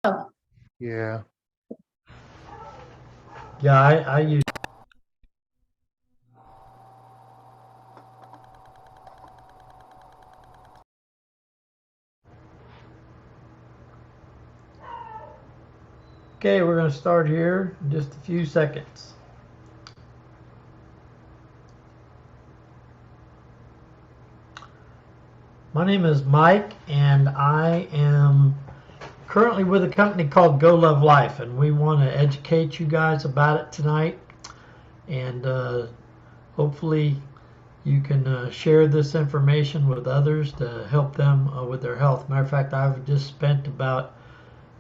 Oh, Yeah. Yeah, I use. Okay, we're going to start here in just a few seconds. My name is Mike, and I am currently with a company called Go Love Life, and we want to educate you guys about it tonight. And hopefully, you can share this information with others to help them with their health. Matter of fact, I've just spent about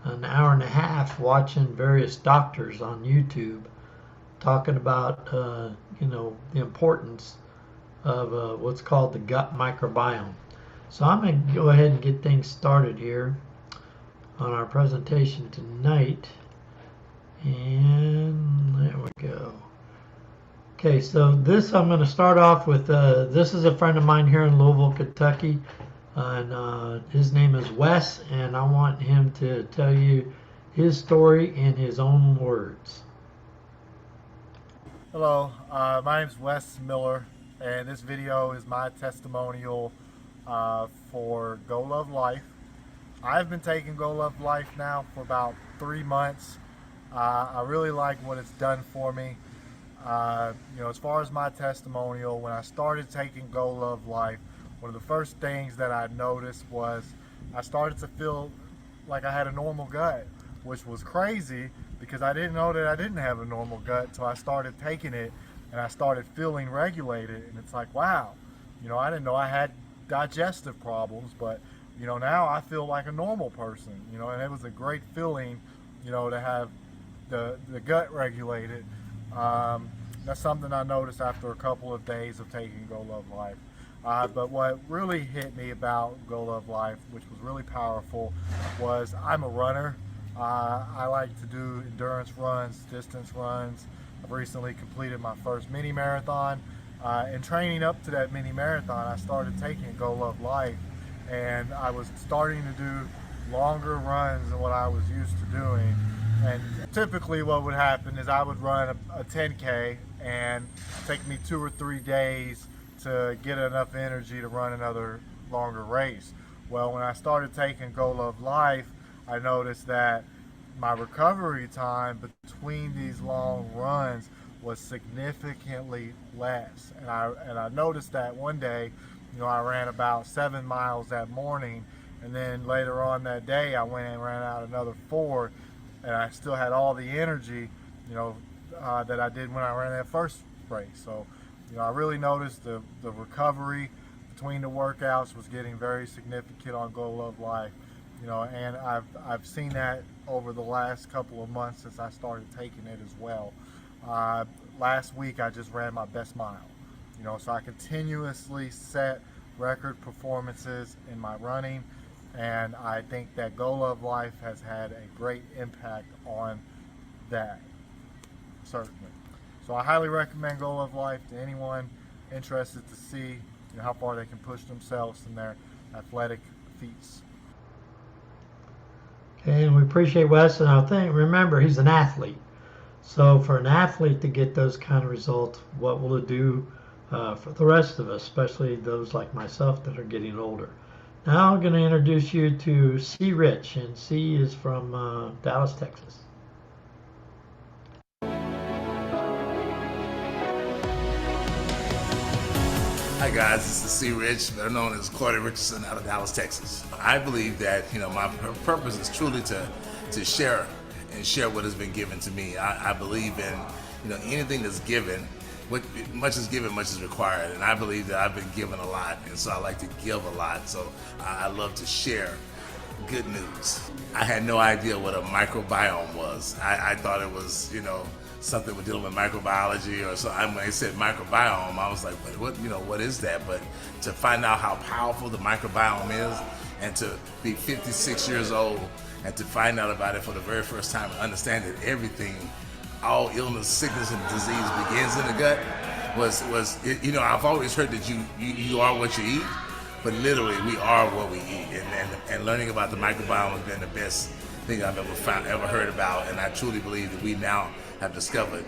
an hour and a half watching various doctors on YouTube talking about the importance of what's called the gut microbiome. So I'm going to go ahead and get things started here on our presentation tonight. And there we go. Okay, so this I'm going to start off with. This is a friend of mine here in Louisville, Kentucky, and his name is Wes, and I want him to tell you his story in his own words. Hello, my name is Wes Miller, and this video is my testimonial for Go Love Life. I've been taking Go Love Life now for about 3 months. I really like what it's done for me. As far as my testimonial, when I started taking Go Love Life, one of the first things that I noticed was I started to feel like I had a normal gut, which was crazy because I didn't know that I didn't have a normal gut until I started taking it and I started feeling regulated. And it's like, wow, I didn't know I had digestive problems, but now I feel like a normal person, and it was a great feeling, to have the gut regulated. That's something I noticed after a couple of days of taking Go Love Life. But what really hit me about Go Love Life, which was really powerful, was I'm a runner. I like to do endurance runs, distance runs. I've recently completed my first mini marathon. And training up to that mini marathon, I started taking Go Love Life, and I was starting to do longer runs than what I was used to doing. And typically what would happen is I would run a 10K and take me 2 or 3 days to get enough energy to run another longer race. Well, when I started taking Go Love Life, I noticed that my recovery time between these long runs was significantly less. And I noticed that one day, I ran about 7 miles that morning, and then later on that day I went and ran out another 4, and I still had all the energy, that I did when I ran that first race. So, I really noticed the recovery between the workouts was getting very significant on Go Love Life. And I've seen that over the last couple of months since I started taking it as well. Last week I just ran my best mile. So I continuously set record performances in my running, and I think that Go Love Life has had a great impact on that, certainly. So I highly recommend Go Love Life to anyone interested to see how far they can push themselves in their athletic feats. Okay, and we appreciate Wes, and I think remember he's an athlete. So for an athlete to get those kind of results, what will it do for the rest of us, especially those like myself that are getting older? Now I'm going to introduce you to C. Rich, and C is from Dallas, Texas. Hi guys, this is C. Rich, better known as Claudia Richardson out of Dallas, Texas. I believe that my purpose is truly to share and share what has been given to me. I believe in anything that's given. Much is given, much is required, and I believe that I've been given a lot, and so I like to give a lot. So I love to share good news. I had no idea what a microbiome was. I thought it was something with dealing with microbiology or so. When they said microbiome, I was like, what is that? But to find out how powerful the microbiome is, and to be 56 years old and to find out about it for the very first time and understand that everything, all illness, sickness, and disease begins in the gut was I've always heard that you are what you eat, but literally we are what we eat, and learning about the microbiome has been the best thing I've ever heard about, and I truly believe that we now have discovered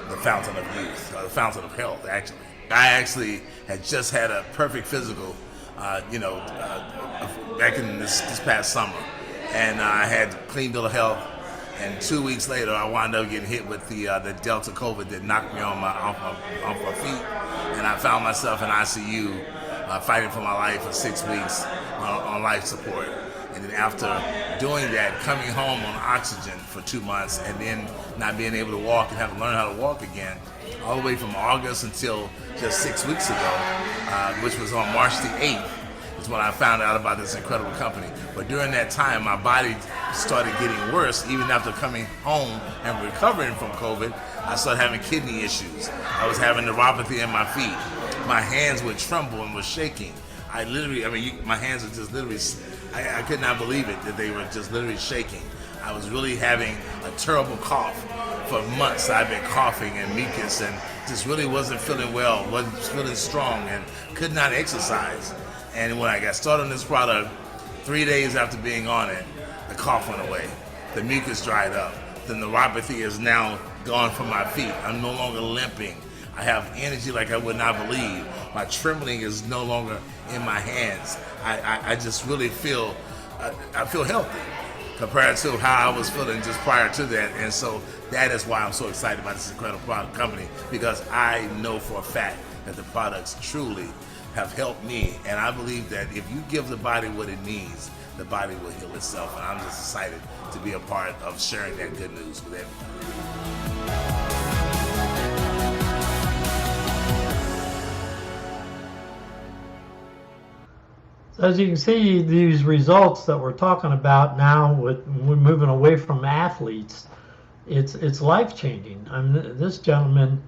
the fountain of youth, the fountain of health. Actually, I actually had just had a perfect physical, back in this past summer, and I had clean bill of health. And 2 weeks later, I wound up getting hit with the Delta COVID that knocked me off my feet, and I found myself in ICU, fighting for my life for 6 weeks on life support. And then after doing that, coming home on oxygen for 2 months, and then not being able to walk and having to learn how to walk again, all the way from August until just 6 weeks ago, which was on March the 8th, is when I found out about this incredible company. But during that time, my body started getting worse. Even after coming home and recovering from COVID, I started having kidney issues. I was having neuropathy in my feet. My hands would tremble and were shaking. My hands were just literally, I could not believe it that they were just literally shaking. I was really having a terrible cough. For months I've been coughing and mucus and just really wasn't feeling well, wasn't feeling strong, and could not exercise. And when I got started on this product, 3 days after being on it, the cough went away. The mucus dried up. The neuropathy is now gone from my feet. I'm no longer limping. I have energy like I would not believe. My trembling is no longer in my hands. I just really feel, I feel healthy compared to how I was feeling just prior to that. And so that is why I'm so excited about this incredible product company, because I know for a fact that the products truly have helped me. And I believe that if you give the body what it needs, the body will heal itself. And I'm just excited to be a part of sharing that good news with everybody. As you can see, these results that we're talking about now, we're moving away from athletes, it's life-changing. I mean, this gentleman,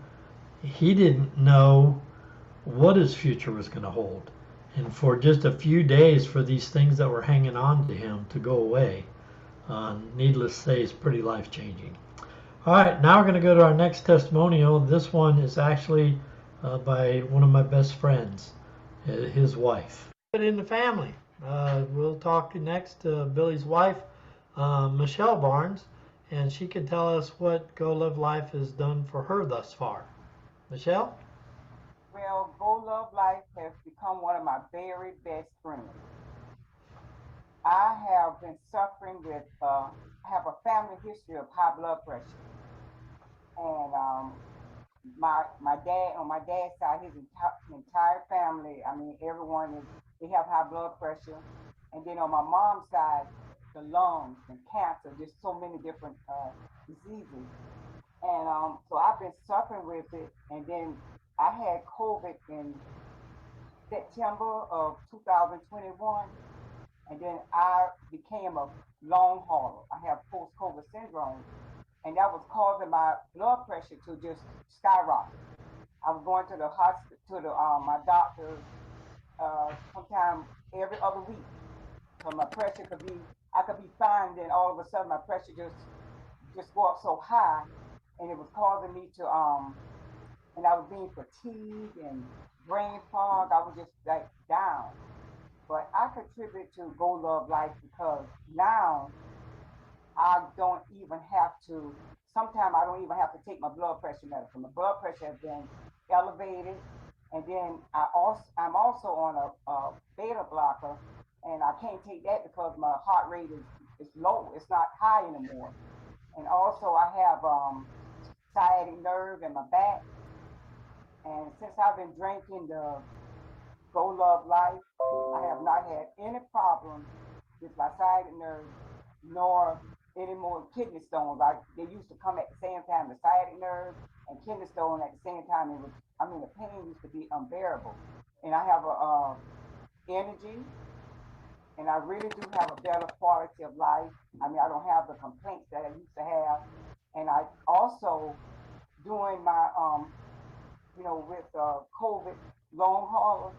he didn't know what his future was going to hold. And for just a few days, for these things that were hanging on to him to go away, needless to say, is pretty life-changing. All right, now we're going to go to our next testimonial. This one is actually by one of my best friends, his wife. In the family. We'll talk next to Billy's wife, Michelle Barnes, and she can tell us what Go Love Life has done for her thus far. Michelle? Well, Go Love Life has become one of my very best friends. I have been suffering with, I have a family history of high blood pressure. And my dad, on my dad's side, his entire family, I mean, they have high blood pressure. And then on my mom's side, the lungs and cancer, just so many different diseases. And so I've been suffering with it. And then I had COVID in September of 2021. And then I became a long hauler. I have post-COVID syndrome. And that was causing my blood pressure to just skyrocket. I was going to the hospital, to my doctor, sometime every other week. So my pressure I could be fine, then all of a sudden my pressure just go up so high, and it was causing me to, and I was being fatigued and brain fog. I was just like down. But I contribute to Go Love Life because now I don't even have to, sometimes I don't even have to take my blood pressure medicine. My blood pressure has been elevated. And then I'm also on a beta blocker, and I can't take that because my heart rate is low. It's not high anymore. And also I have sciatic nerve in my back. And since I've been drinking the Go Love Life, I have not had any problems with my sciatic nerve, nor any more kidney stones. They used to come at the same time, the sciatic nerve and kidney stone at the same time. The pain used to be unbearable. And I have energy, and I really do have a better quality of life. I mean, I don't have the complaints that I used to have. And I also, doing my, with COVID long haul,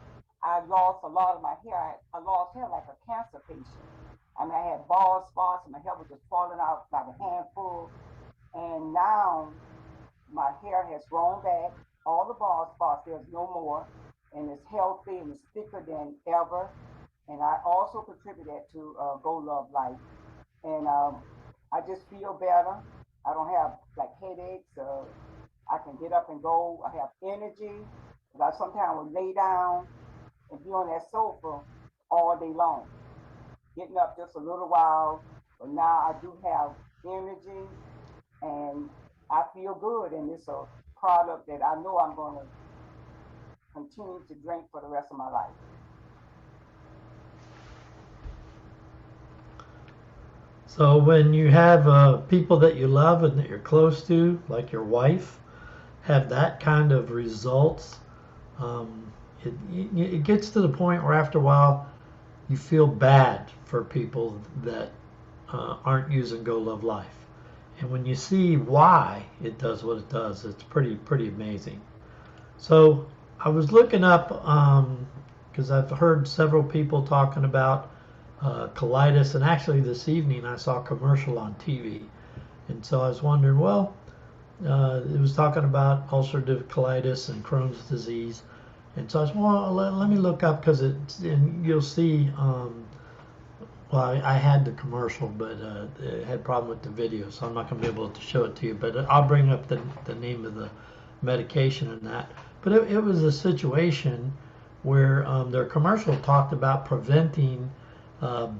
I lost a lot of my hair. I lost hair like a cancer patient. I mean, I had bald spots, and my hair was just falling out like a handful. And now my hair has grown back. All the bald spots, there's no more. And it's healthy and it's thicker than ever. And I also contributed to Go Love Life. And I just feel better. I don't have like headaches. I can get up and go. I have energy. I sometimes will lay down and be on that sofa all day long, getting up just a little while. But now I do have energy and I feel good. And it's a product that I know I'm going to continue to drink for the rest of my life. So when you have people that you love and that you're close to, like your wife, have that kind of results, it gets to the point where after a while you feel bad for people that aren't using Go Love Life. And when you see why it does what it does, it's pretty amazing. So I was looking up because I've heard several people talking about colitis, and actually this evening I saw a commercial on TV, and so I was wondering, well, it was talking about ulcerative colitis and Crohn's disease, and so I was, well, let me look up, because and you'll see, well, I had the commercial, but it had a problem with the video, so I'm not going to be able to show it to you, but I'll bring up the name of the medication and that. But it was a situation where their commercial talked about preventing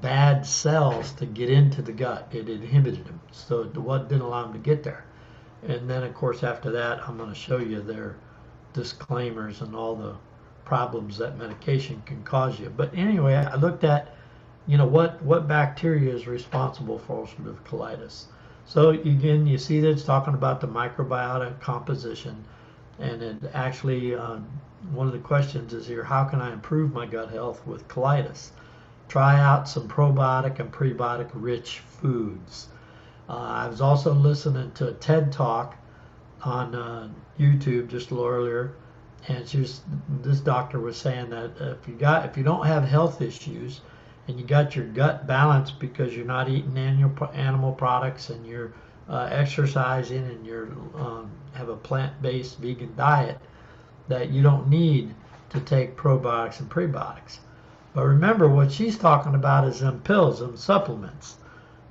bad cells to get into the gut. It inhibited them, so it didn't allow them to get there. And then, of course, after that, I'm going to show you their disclaimers and all the problems that medication can cause you. But anyway, I looked at, what bacteria is responsible for ulcerative colitis. So again, you see that it's talking about the microbiota composition, and it actually, one of the questions is here, how can I improve my gut health with colitis? Try out some probiotic and prebiotic rich foods. I was also listening to a TED Talk on YouTube just a little earlier, and this doctor was saying that if you don't have health issues and you got your gut balanced because you're not eating animal products and you're exercising and you're have a plant-based vegan diet, that you don't need to take probiotics and prebiotics. But remember, what she's talking about is them pills, them supplements.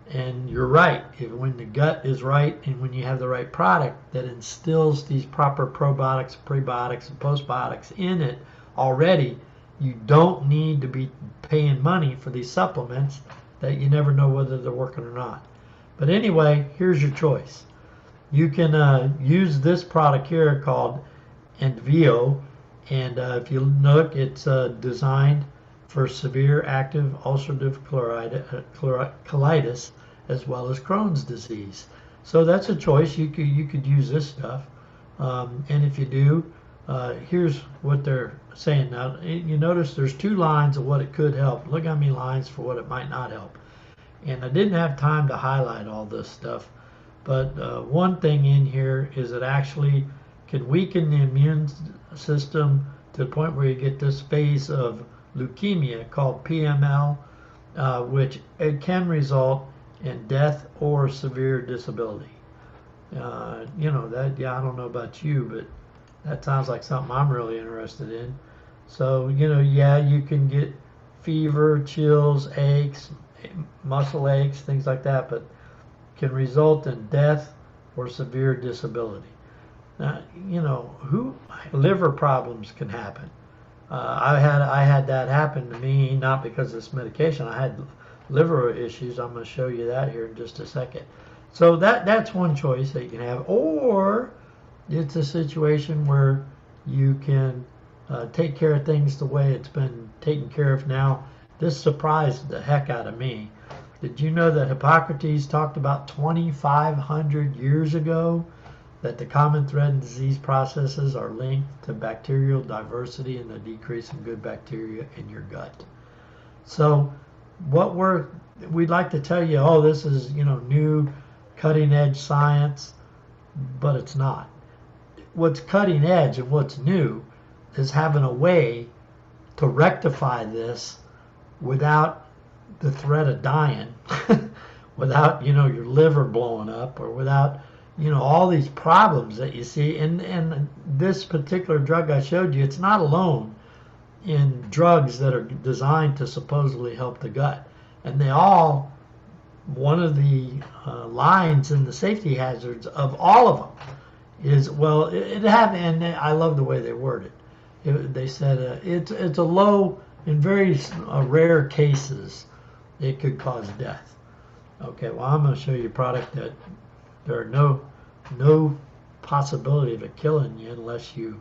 And you're right. When the gut is right and when you have the right product that instills these proper probiotics, prebiotics, and postbiotics in it already, you don't need to be paying money for these supplements that you never know whether they're working or not. But anyway, here's your choice. You can use this product here called Envio, and if you look, it's designed for severe active ulcerative colitis as well as Crohn's disease. So that's a choice. You could use this stuff, and if you do, here's what they're saying. Now you notice there's 2 lines of what it could help. Look how many lines for what it might not help. And I didn't have time to highlight all this stuff, but one thing in here is it actually can weaken the immune system to the point where you get this phase of leukemia called PML, which it can result in death or severe disability. I don't know about you, but that sounds like something I'm really interested in. So, you can get fever, chills, aches, muscle aches, things like that, but can result in death or severe disability. Now, liver problems can happen. I had that happen to me, not because of this medication. I had liver issues. I'm going to show you that here in just a second. So that's one choice that you can have. Or it's a situation where you can take care of things the way it's been taken care of now. This surprised the heck out of me. Did you know that Hippocrates talked about 2,500 years ago that the common thread in disease processes are linked to bacterial diversity and the decrease in good bacteria in your gut? So what we'd like to tell you, this is, new cutting edge science, but it's not. What's cutting edge and what's new is having a way to rectify this without the threat of dying, without, your liver blowing up, or without, all these problems that you see. And this particular drug I showed you, it's not alone in drugs that are designed to supposedly help the gut. And they all one of the lines in the safety hazards of all of them is, well, it happened, and I love the way they word it. They said it's a low, in very rare cases, it could cause death. Okay, well, I'm going to show you a product that there are no possibility of it killing you unless you,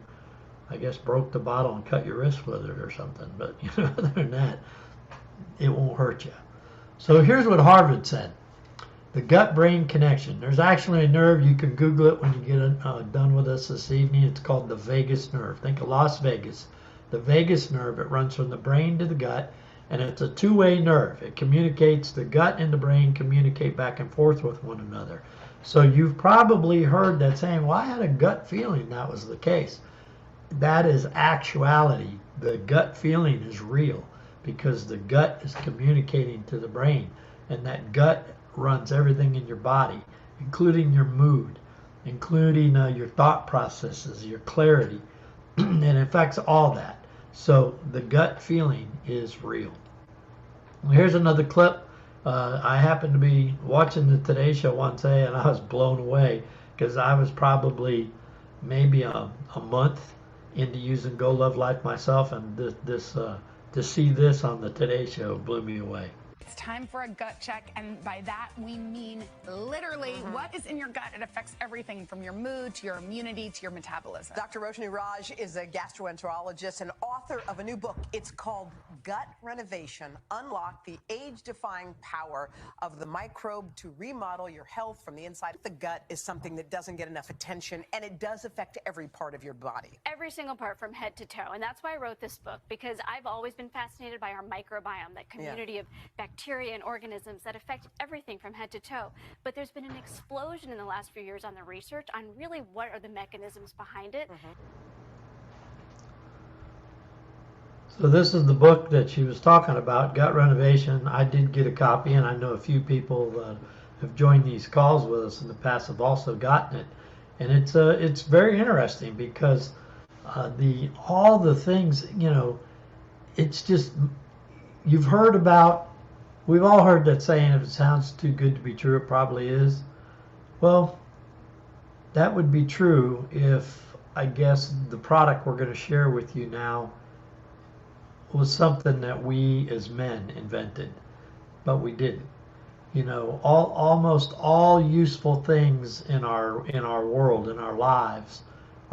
I guess, broke the bottle and cut your wrist with it or something. But other than that, it won't hurt you. So here's what Harvard said. The gut-brain connection. There's actually a nerve. You can Google it when you get done with us this evening. It's called the vagus nerve. Think of Las Vegas. The vagus nerve, it runs from the brain to the gut, and it's a two-way nerve. It communicates, the gut and the brain communicate back and forth with one another. So you've probably heard that saying, well, I had a gut feeling that was the case. That is actuality. The gut feeling is real because the gut is communicating to the brain, and that gut runs everything in your body, including your mood, including your thought processes, your clarity, and it affects all that. So the gut feeling is real. Here's another clip. I happened to be watching the Today Show one day, and I was blown away because I was probably maybe a month into using Go Love Life myself, and to see this on the Today Show blew me away. It's time for a gut check, and by that we mean literally what is in your gut. It affects everything from your mood to your immunity to your metabolism. Dr. Roshni Raj is a gastroenterologist and author of a new book. It's called Gut Renovation: Unlock the Age-Defying Power of the Microbe to Remodel Your Health from the Inside. The gut is something that doesn't get enough attention, and it does affect every part of your body. Every single part from head to toe. And that's why I wrote this book, because I've always been fascinated by our microbiome, that community of bacteria and organisms that affect everything from head to toe. But there's been an explosion in the last few years on the research on really what are the mechanisms behind it. So this is the book that she was talking about, Gut Renovation. I did get a copy, and I know a few people that have joined these calls with us in the past have also gotten it. And it's very interesting because all the things, it's just, you've heard about, we've all heard that saying, if it sounds too good to be true, it probably is. Well, that would be true if, I guess, the product we're going to share with you now was something that we as men invented, but we didn't. Almost all useful things in our world, in our lives,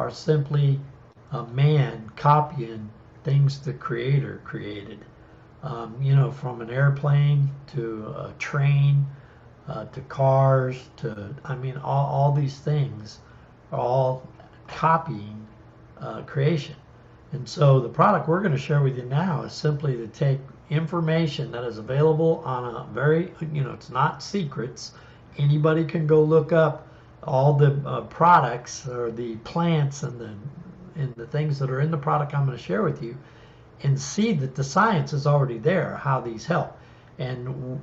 are simply a man copying things the Creator created. From an airplane to a train, to cars, to, all these things are all copying creation. And so the product we're going to share with you now is simply to take information that is available on a very, it's not secrets. Anybody can go look up all the products or the plants and the things that are in the product I'm going to share with you, and see that the science is already there, how these help. And,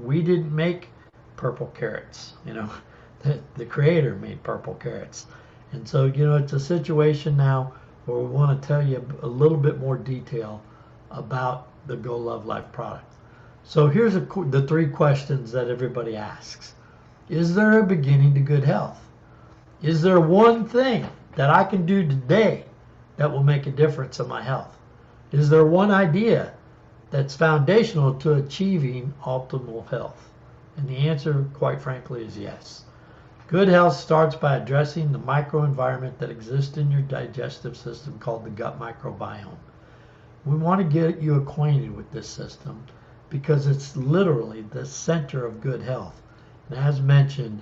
we didn't make purple carrots, the Creator made purple carrots. And so, it's a situation now where we want to tell you a little bit more detail about the Go Love Life product. So here's the three questions that everybody asks. Is there a beginning to good health? Is there one thing that I can do today that will make a difference in my health? Is there one idea that's foundational to achieving optimal health? And the answer, quite frankly, is yes. Good health starts by addressing the microenvironment that exists in your digestive system called the gut microbiome. We want to get you acquainted with this system because it's literally the center of good health. And as mentioned,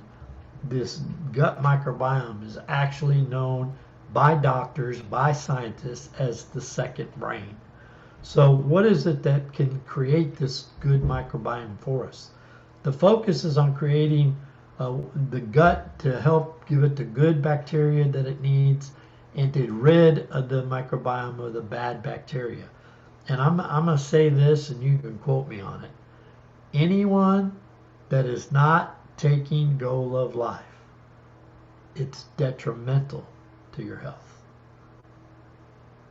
this gut microbiome is actually known by doctors, by scientists, as the second brain. So what is it that can create this good microbiome for us? The focus is on creating the gut to help give it the good bacteria that it needs and to rid of the microbiome of the bad bacteria. And I'm going to say this, and you can quote me on it. Anyone that is not taking Go Love Life, it's detrimental to your health.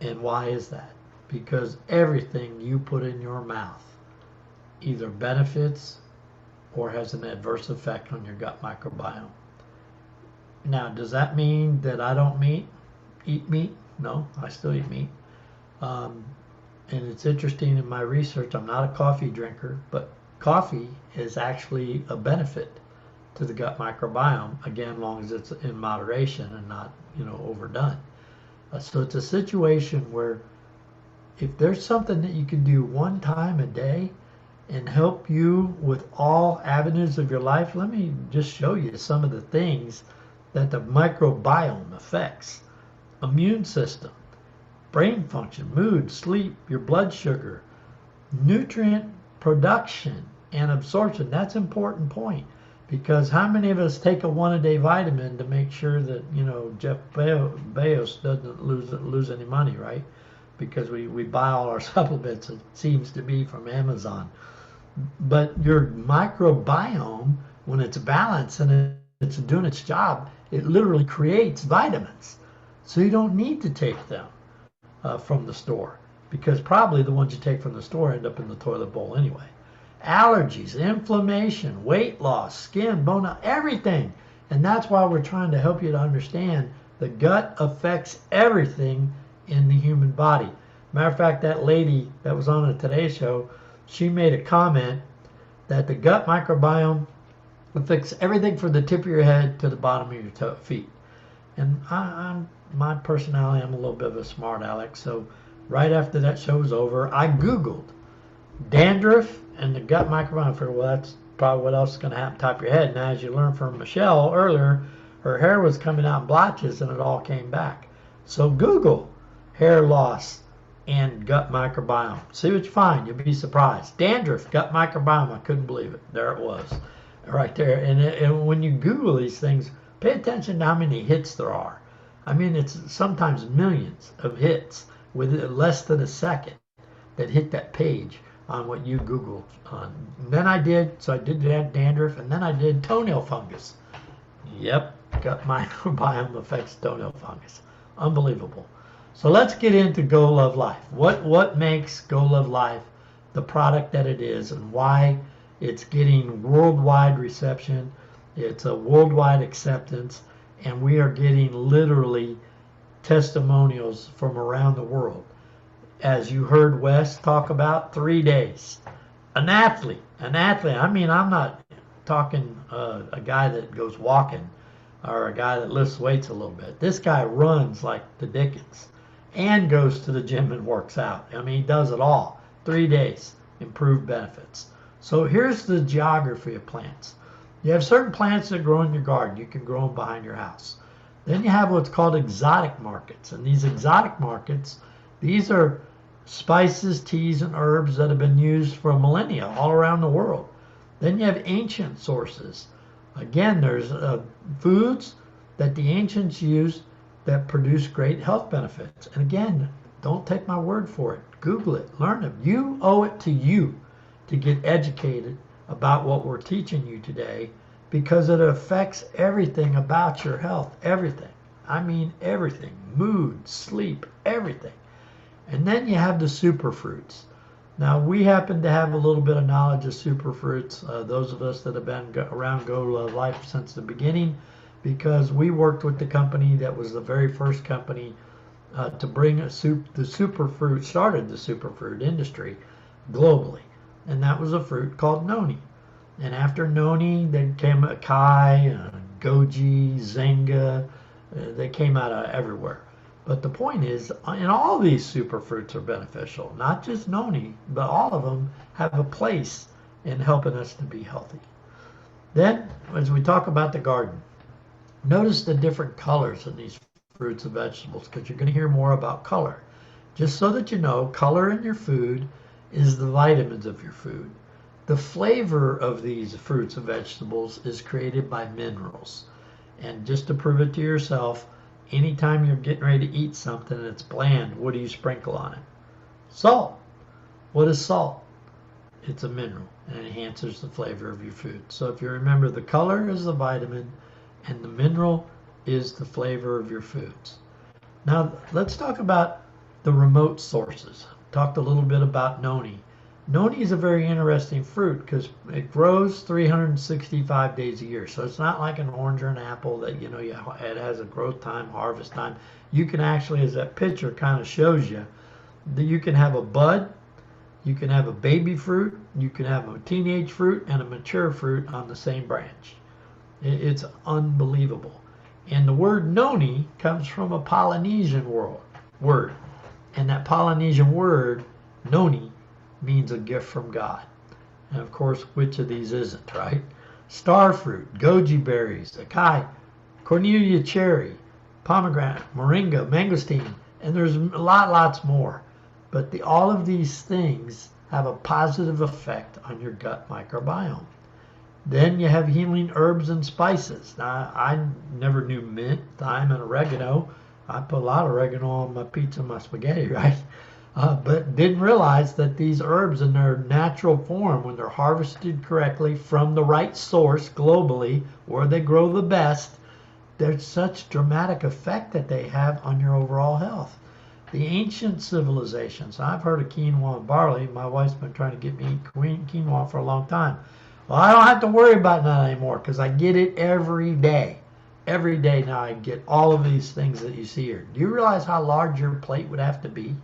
And why is that? Because everything you put in your mouth either benefits or has an adverse effect on your gut microbiome. Now, does that mean that I don't eat meat? No, I still eat meat. And it's interesting in my research, I'm not a coffee drinker, but coffee is actually a benefit to the gut microbiome, again, as long as it's in moderation and not, overdone. So it's a situation where if there's something that you can do one time a day and help you with all avenues of your life, let me just show you some of the things that the microbiome affects. Immune system, brain function, mood, sleep, your blood sugar, nutrient production and absorption. That's an important point, because how many of us take a one-a-day vitamin to make sure that, Jeff Bezos doesn't lose any money, right? Because we buy all our supplements, it seems to be, from Amazon. But your microbiome, when it's balanced and it's doing its job, it literally creates vitamins. So you don't need to take them from the store, because probably the ones you take from the store end up in the toilet bowl anyway. Allergies, inflammation, weight loss, skin, bone, everything. And that's why we're trying to help you to understand the gut affects everything in the human body. Matter of fact, that lady that was on the Today Show, she made a comment that the gut microbiome affects everything from the tip of your head to the bottom of your feet. And my personality, I'm a little bit of a smart aleck, so right after that show was over, I Googled dandruff and the gut microbiome. I figured, well, that's probably what else is going to happen top of your head. Now, as you learned from Michelle earlier, her hair was coming out in blotches and it all came back. So Google hair loss and gut microbiome. See what you find. You'll be surprised. Dandruff, gut microbiome. I couldn't believe it. There it was, right there. And when you Google these things, pay attention to how many hits there are. I mean, it's sometimes millions of hits with less than a second that hit that page on what you Googled. And then I did that dandruff, and then I did toenail fungus. Yep, gut microbiome affects toenail fungus. Unbelievable. So let's get into Go Love Life. What makes Go Love Life the product that it is, and why it's getting worldwide reception. It's a worldwide acceptance, and we are getting literally testimonials from around the world. As you heard Wes talk about, 3 days. An athlete. I mean, I'm not talking a guy that goes walking or a guy that lifts weights a little bit. This guy runs like the Dickens and goes to the gym and works out. I mean, he does it all. 3 days, improved benefits. So here's the geography of plants. You have certain plants that grow in your garden. You can grow them behind your house. Then you have what's called exotic markets. And these exotic markets, these are spices, teas, and herbs that have been used for millennia all around the world. Then you have ancient sources. Again, there's foods that the ancients used that produce great health benefits. And again, don't take my word for it. Google it. Learn them. You owe it to you to get educated about what we're teaching you today, because it affects everything about your health. Everything. I mean everything. Mood, sleep, everything. And then you have the superfruits. Now, we happen to have a little bit of knowledge of superfruits, those of us that have been around Go Love Life since the beginning, because we worked with the company that was the very first company to bring the superfruit, started the superfruit industry globally. And that was a fruit called noni. And after noni, then came acai, goji, zenga. They came out of everywhere. But the point is, in all these superfruits are beneficial. Not just noni, but all of them have a place in helping us to be healthy. Then, as we talk about the garden, notice the different colors in these fruits and vegetables, because you're going to hear more about color. Just so that you know, color in your food is the vitamins of your food. The flavor of these fruits and vegetables is created by minerals. And just to prove it to yourself, anytime you're getting ready to eat something and it's bland, what do you sprinkle on it? Salt. What is salt? It's a mineral, and it enhances the flavor of your food. So if you remember, the color is the vitamin and the mineral is the flavor of your foods. Now let's talk about the remote sources. Talked a little bit about noni. Noni is a very interesting fruit because it grows 365 days a year. So it's not like an orange or an apple that, it has a growth time, harvest time. You can actually, as that picture kind of shows you, that you can have a bud, you can have a baby fruit, you can have a teenage fruit, and a mature fruit on the same branch. It's unbelievable. And the word noni comes from a Polynesian word. And that Polynesian word, noni, means a gift from God. And of course, which of these isn't, right? Starfruit, goji berries, acai, cornelia cherry, pomegranate, moringa, mangosteen, and there's lots more. But all of these things have a positive effect on your gut microbiome. Then you have healing herbs and spices. Now, I never knew mint, thyme, and oregano. I put a lot of oregano on my pizza and my spaghetti, right? But didn't realize that these herbs in their natural form, when they're harvested correctly from the right source globally, where they grow the best, there's such dramatic effect that they have on your overall health. The ancient civilizations, I've heard of quinoa and barley. My wife's been trying to get me quinoa for a long time. Well, I don't have to worry about that anymore because I get it every day. Every day now I get all of these things that you see here. Do you realize how large your plate would have to be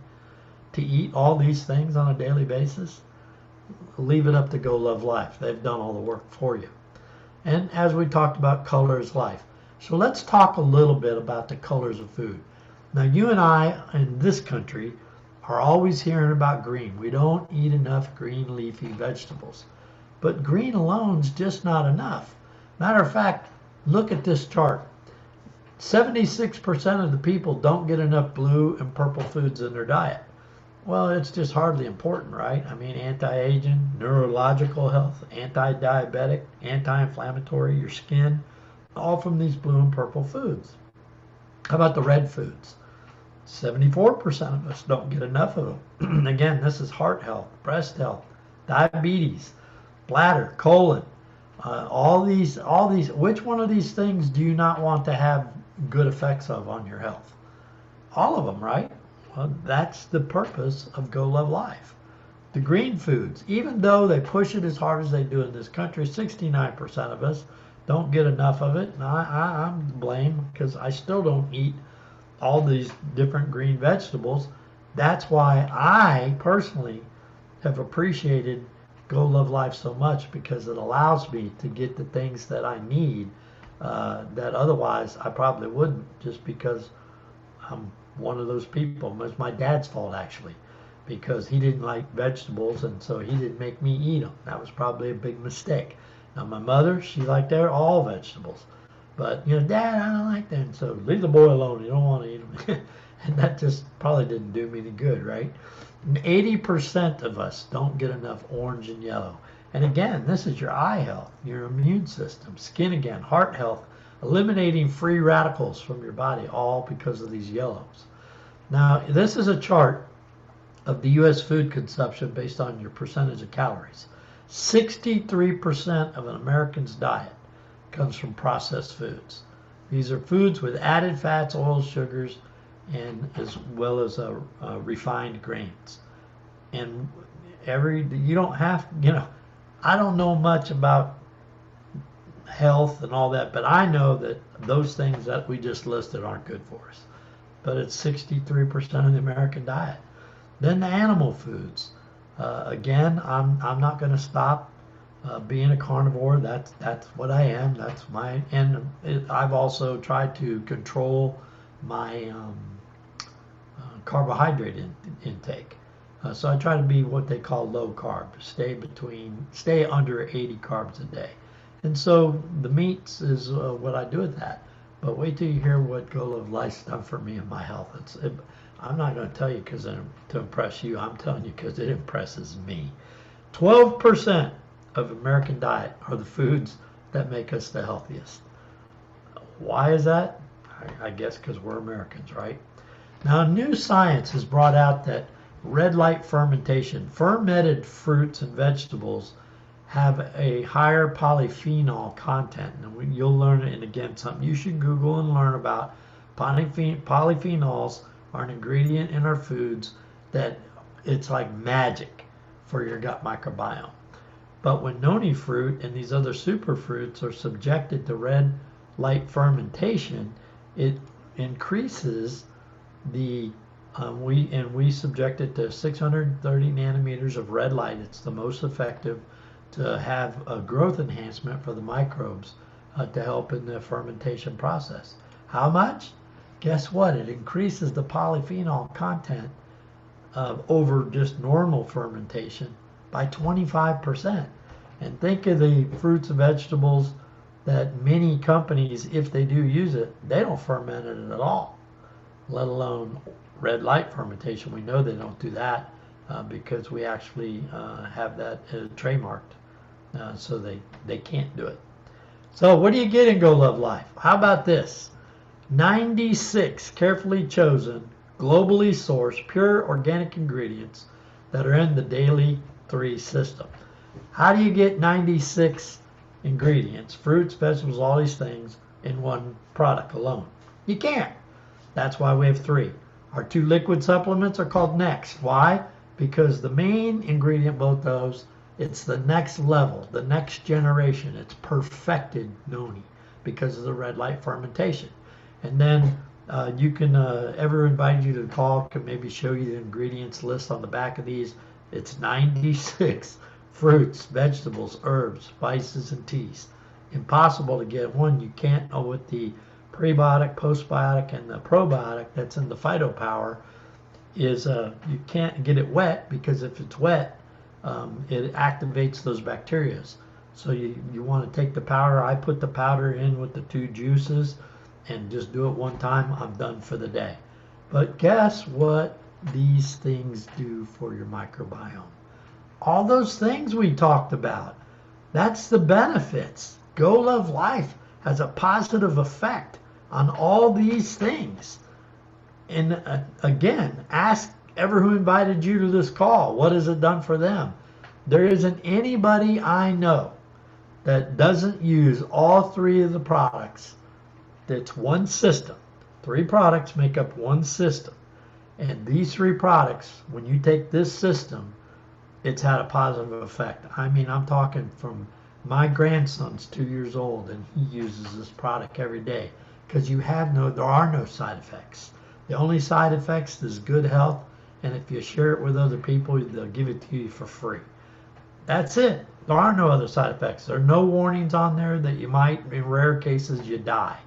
to eat all these things on a daily basis? Leave it up to Go Love Life. They've done all the work for you. And as we talked about, color is life. So let's talk a little bit about the colors of food. Now, you and I in this country are always hearing about green. We don't eat enough green leafy vegetables. But green alone's just not enough. Matter of fact, look at this chart. 76% of the people don't get enough blue and purple foods in their diet. Well, it's just hardly important, right? I mean, anti-aging, neurological health, anti-diabetic, anti-inflammatory, your skin, all from these blue and purple foods. How about the red foods? 74% of us don't get enough of them. Again, this is heart health, breast health, diabetes, bladder, colon, all these. Which one of these things do you not want to have good effects of on your health? All of them, right? Well, that's the purpose of Go Love Life. The green foods, even though they push it as hard as they do in this country, 69% of us don't get enough of it. And I'm to blame because I still don't eat all these different green vegetables. That's why I personally have appreciated Go Love Life so much, because it allows me to get the things that I need that otherwise I probably wouldn't, just because I'm one of those people. It's my dad's fault, actually, because he didn't like vegetables, and so he didn't make me eat them. That was probably a big mistake. Now, my mother, she liked all vegetables. But, Dad, I don't like them, so leave the boy alone. You don't want to eat them. And that just probably didn't do me any good, right? 80% of us don't get enough orange and yellow. And again, this is your eye health, your immune system, skin again, heart health, eliminating free radicals from your body, all because of these yellows. Now, this is a chart of the U.S. food consumption based on your percentage of calories. 63% of an American's diet comes from processed foods. These are foods with added fats, oils, sugars, and as well as refined grains. And you don't have, I don't know much about health and all that, but I know that those things that we just listed aren't good for us. But it's 63% of the American diet. Then the animal foods. Again, I'm not going to stop being a carnivore. That's what I am. That's I've also tried to control my carbohydrate intake. So I try to be what they call low carb. Stay under 80 carbs a day. And so the meats is what I do with that. But wait till you hear what Go Love Life's done for me and my health. I'm not going to tell you to impress you. I'm telling you because it impresses me. 12% of American diet are the foods that make us the healthiest. Why is that? I guess because we're Americans, right? Now, new science has brought out that red light fermentation, fermented fruits and vegetables, have a higher polyphenol content. And you'll learn it, and again, something you should Google and learn about. Polyphenols are an ingredient in our foods that it's like magic. for your gut microbiome. But when noni fruit and these other superfruits are subjected to red light fermentation, it increases the we subject it to 630 nanometers of red light. It's the most effective to have a growth enhancement for the microbes to help in the fermentation process. How much? Guess what? It increases the polyphenol content over just normal fermentation by 25%. And think of the fruits and vegetables that many companies, if they do use it, they don't ferment it at all, let alone red light fermentation. We know they don't do that because we actually have that trademarked, so they can't do it. So what do you get in Go Love Life? How about this? 96 carefully chosen, globally sourced, pure organic ingredients that are in the Daily 3 system. How do you get 96 ingredients, fruits, vegetables, all these things, in one product alone? You can't. That's why we have 3. Our 2 liquid supplements are called Next. Why? Because the main ingredient, both those, it's the next level, the next generation. It's perfected noni because of the red light fermentation. And then you can, ever invite you to call, can maybe show you the ingredients list on the back of these. It's 96 fruits, vegetables, herbs, spices, and teas. Impossible to get one. You can't with the prebiotic, postbiotic, and the probiotic that's in the phytopower is you can't get it wet, because if it's wet, it activates those bacteria. So you want to take the powder. I put the powder in with the 2 juices and just do it one time. I'm done for the day. But guess what these things do for your microbiome? All those things we talked about. That's the benefits. Go Love Life has a positive effect on all these things. And again, ask ever who invited you to this call, what has it done for them? There isn't anybody I know that doesn't use all 3 of the products. It's one system. 3 products make up one system. And these 3 products, when you take this system, it's had a positive effect. I mean, I'm talking from my grandson's 2 years old, and he uses this product every day, because there are no side effects. The only side effects is good health, and if you share it with other people, they'll give it to you for free. That's it. There are no other side effects. There are no warnings on there that you might, in rare cases, you die.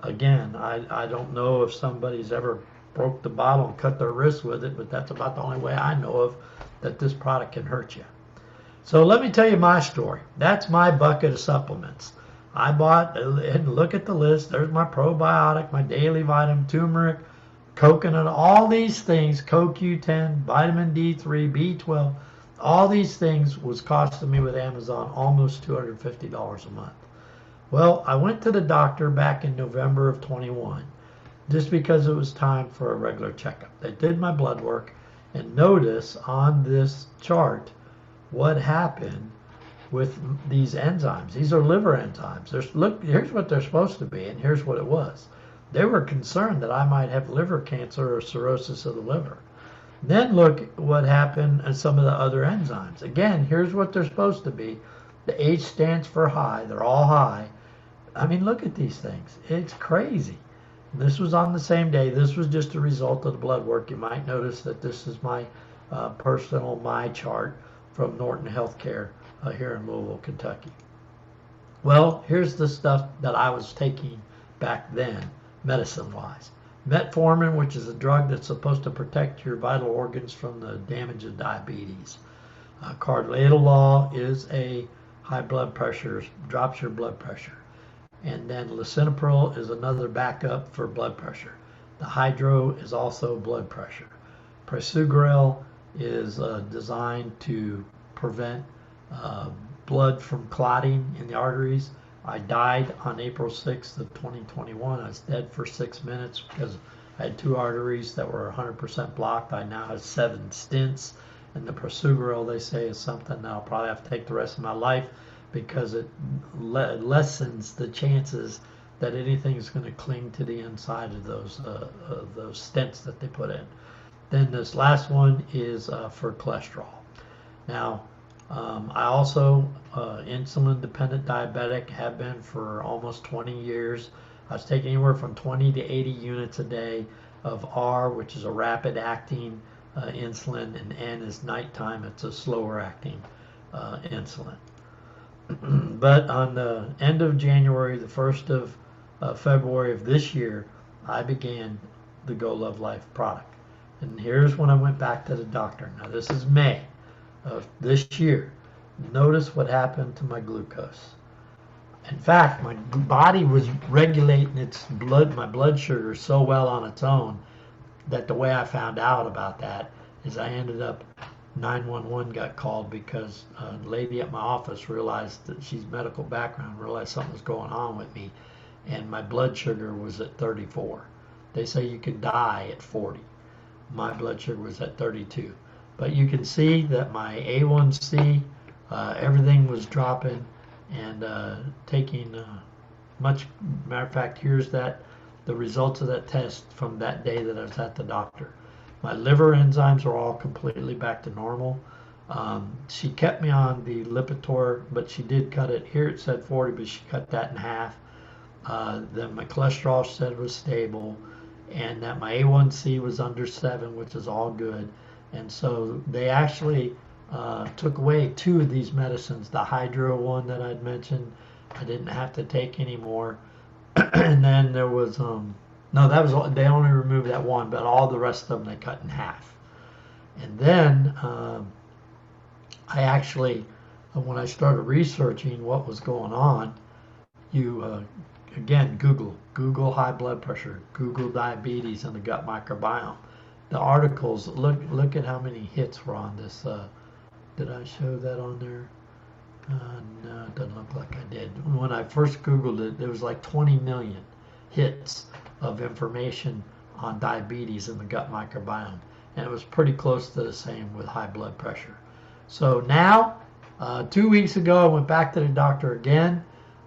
Again, I don't know if somebody's ever broke the bottle and cut their wrist with it, but that's about the only way I know of that this product can hurt you. So let me tell you my story. That's my bucket of supplements. I bought, and look at the list, there's my probiotic, my daily vitamin, turmeric, coconut, all these things, CoQ10, vitamin D3, B12, all these things was costing me with Amazon almost $250 a month. Well, I went to the doctor back in November of 21, just because it was time for a regular checkup. They did my blood work, and notice on this chart what happened with these enzymes. These are liver enzymes. Look, here's what they're supposed to be, and here's what it was. They were concerned that I might have liver cancer or cirrhosis of the liver. Then look what happened in some of the other enzymes. Again, here's what they're supposed to be. The H stands for high. They're all high. I mean, look at these things. It's crazy. This was on the same day. This was just a result of the blood work. You might notice that this is my personal chart from Norton Healthcare here in Louisville, Kentucky. Well, here's the stuff that I was taking back then, medicine-wise. Metformin, which is a drug that's supposed to protect your vital organs from the damage of diabetes. Carvedilol is a high blood pressure, drops your blood pressure. And then lisinopril is another backup for blood pressure. The hydro is also blood pressure. Prasugrel is designed to prevent blood from clotting in the arteries. I died on April 6th of 2021. I was dead for 6 minutes because I had 2 arteries that were 100% blocked. I now have 7 stents. And the Prasugrel, they say, is something that I'll probably have to take the rest of my life, because it lessens the chances that anything is going to cling to the inside of those stents that they put in. Then this last one is for cholesterol. Now, I also insulin dependent diabetic, have been for almost 20 years. I was taking anywhere from 20 to 80 units a day of R, which is a rapid acting insulin, and N is nighttime. It's a slower acting insulin. But on the end of January, the 1st of February of this year, I began the Go Love Life product. And here's when I went back to the doctor. Now, this is May of this year. Notice what happened to my glucose. In fact, my body was regulating my blood sugar so well on its own that the way I found out about that is I ended up 911 got called because a lady at my office realized that she's medical background, realized something was going on with me, and my blood sugar was at 34. They say you could die at 40. My blood sugar was at 32. But you can see that my A1C, everything was dropping and taking much. Matter of fact, here's the results of that test from that day that I was at the doctor. My liver enzymes are all completely back to normal. She kept me on the Lipitor, but she did cut it. Here it said 40, but she cut that in half. Then my cholesterol said was stable, and that my A1C was under 7, which is all good. And so they actually took away 2 of these medicines. The Hydro one that I'd mentioned, I didn't have to take anymore. And then there was no, that was, they only removed that one, but all the rest of them they cut in half. And then I actually, when I started researching what was going on, you again Google high blood pressure, Google diabetes and the gut microbiome. The articles, look at how many hits were on this. Did I show that on there? No, it doesn't look like I did. When I first Googled it, there was like 20 million hits of information on diabetes and the gut microbiome. And it was pretty close to the same with high blood pressure. So now, 2 weeks ago, I went back to the doctor again.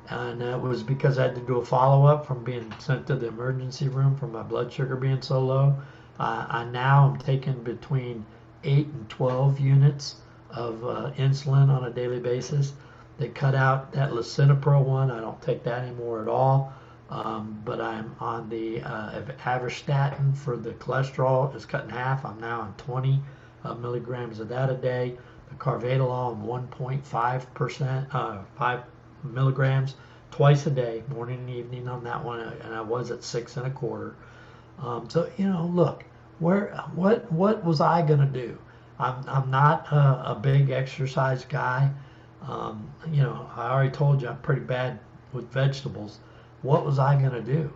And it was because I had to do a follow-up from being sent to the emergency room for my blood sugar being so low. I now am taking between 8 and 12 units of insulin on a daily basis. They cut out that lisinopril one. I don't take that anymore at all. But I'm on the avorstatin for the cholesterol. It's cut in half. I'm now on 20 milligrams of that a day. The carvedilol on 1.5%, 5 milligrams twice a day, morning and evening on that one, and I was at 6 1/4. So look, what was I gonna do? I'm not a big exercise guy. I already told you I'm pretty bad with vegetables. What was I gonna do?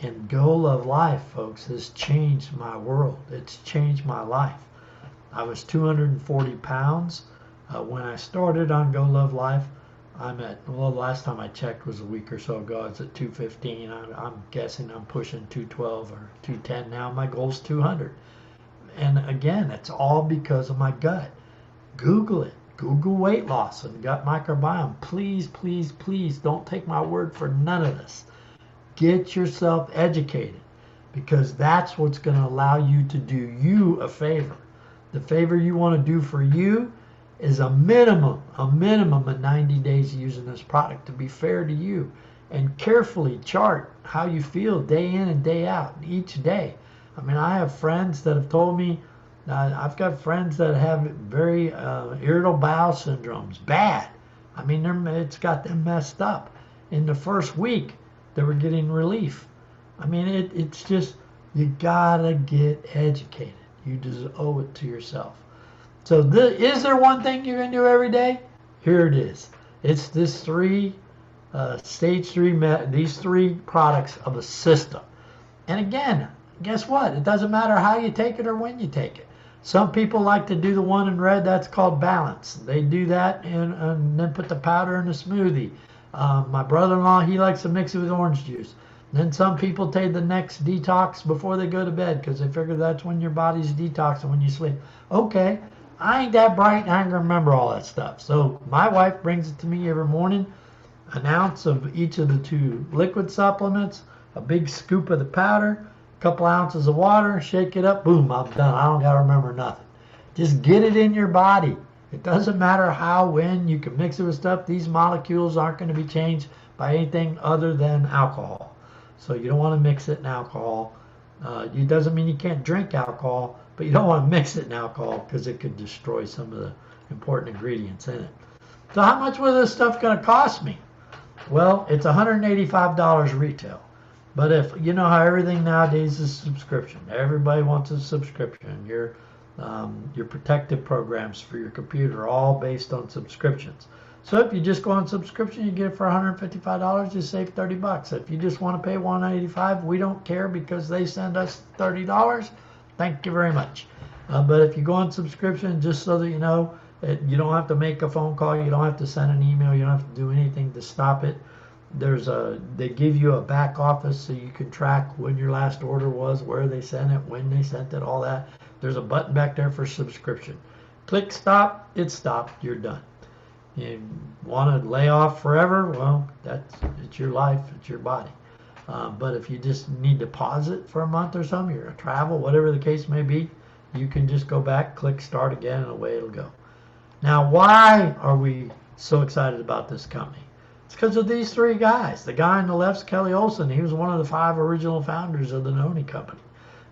And Go Love Life, folks, has changed my world. It's changed my life. I was 240 pounds when I started on Go Love Life. I'm at, well, last time I checked was a week or so ago. I was at 215. I'm guessing I'm pushing 212 or 210 now. My goal's 200. And again, it's all because of my gut. Google it. Google weight loss and gut microbiome. Please, please, please don't take my word for none of this. Get yourself educated, because that's what's going to allow you to do you a favor. The favor you want to do for you is a minimum of 90 days using this product to be fair to you, and carefully chart how you feel day in and day out each day. I mean, I have friends that have told me, I've got friends that have very irritable bowel syndromes, bad. I mean, it's got them messed up. In the first week, they were getting relief. I mean, it's just, you gotta get educated. You just owe it to yourself. So is there one thing you're going to do every day? Here it is. It's this stage 3, these 3 products of a system. And again, guess what? It doesn't matter how you take it or when you take it. Some people like to do the one in red. That's called balance. They do that and then put the powder in a smoothie. My brother-in-law, he likes to mix it with orange juice. Then some people take the next detox before they go to bed because they figure that's when your body's detoxing when you sleep. Okay. I ain't that bright and I can remember all that stuff. So my wife brings it to me every morning, an ounce of each of the 2 liquid supplements, a big scoop of the powder, a couple ounces of water, shake it up, boom, I'm done. I don't got to remember nothing. Just get it in your body. It doesn't matter how, when, you can mix it with stuff. These molecules aren't going to be changed by anything other than alcohol. So you don't want to mix it in alcohol. It doesn't mean you can't drink alcohol, but you don't want to mix it in alcohol because it could destroy some of the important ingredients in it. So how much was this stuff going to cost me? Well, it's $185 retail. But if you know how everything nowadays is subscription, everybody wants a subscription. Your protective programs for your computer are all based on subscriptions. So if you just go on subscription, you get it for $155. You save $30. If you just want to pay $185, we don't care because they send us $30. Thank you very much. But if you go on subscription, just so that you know, you don't have to make a phone call, you don't have to send an email, you don't have to do anything to stop it. They give you a back office so you can track when your last order was, where they sent it, when they sent it, all that. There's a button back there for subscription. Click stop, it's stopped, you're done. You want to lay off forever? Well, it's your life, it's your body. But if you just need to pause it for a month or something, you're going to travel, whatever the case may be, you can just go back, click start again, and away it'll go. Now, why are we so excited about this company? It's because of these three guys. The guy on the left's Kelly Olson. He was one of the 5 original founders of the Noni Company.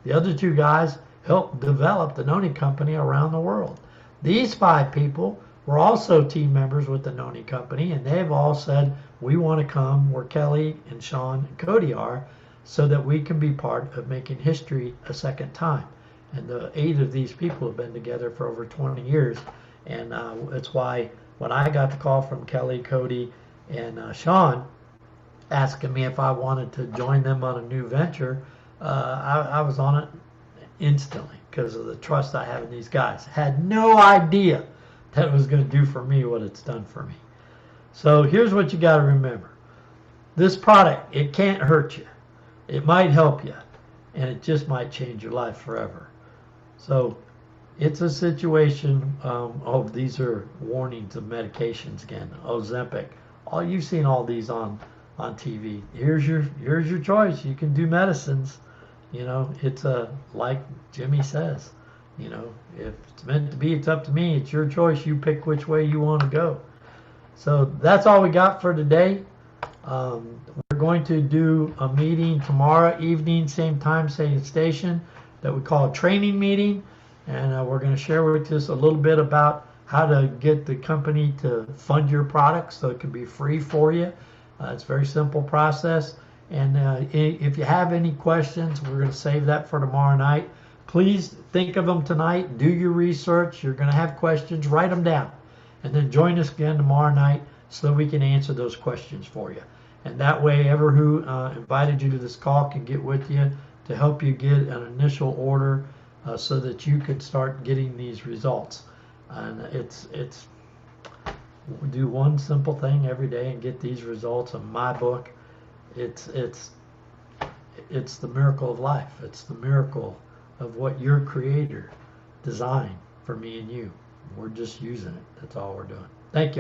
The other 2 guys helped develop the Noni Company around the world. These 5 people were also team members with the Noni Company, and they've all said, we want to come where Kelly and Sean and Cody are so that we can be part of making history a second time. And the 8 of these people have been together for over 20 years. And it's why when I got the call from Kelly, Cody, and Sean asking me if I wanted to join them on a new venture, I was on it instantly because of the trust I have in these guys. Had no idea that it was going to do for me what it's done for me. So here's what you got to remember. This product, it can't hurt you. It might help you, and it just might change your life forever. So it's a situation, these are warnings of medications again, Ozempic. You've seen all these on TV. Here's your choice. You can do medicines. You know, it's like Jimmy says, you know, if it's meant to be, it's up to me. It's your choice. You pick which way you want to go. So that's all we got for today. We're going to do a meeting tomorrow evening, same time, same station, that we call a training meeting. And we're going to share with us a little bit about how to get the company to fund your products so it can be free for you. It's a very simple process. And if you have any questions, we're going to save that for tomorrow night. Please think of them tonight. Do your research. You're going to have questions. Write them down. And then join us again tomorrow night so that we can answer those questions for you. And that way, ever who invited you to this call can get with you to help you get an initial order so that you could start getting these results. And we do one simple thing every day and get these results. In my book, it's the miracle of life. It's the miracle of what your Creator designed for me and you. We're just using it. That's all we're doing. Thank you.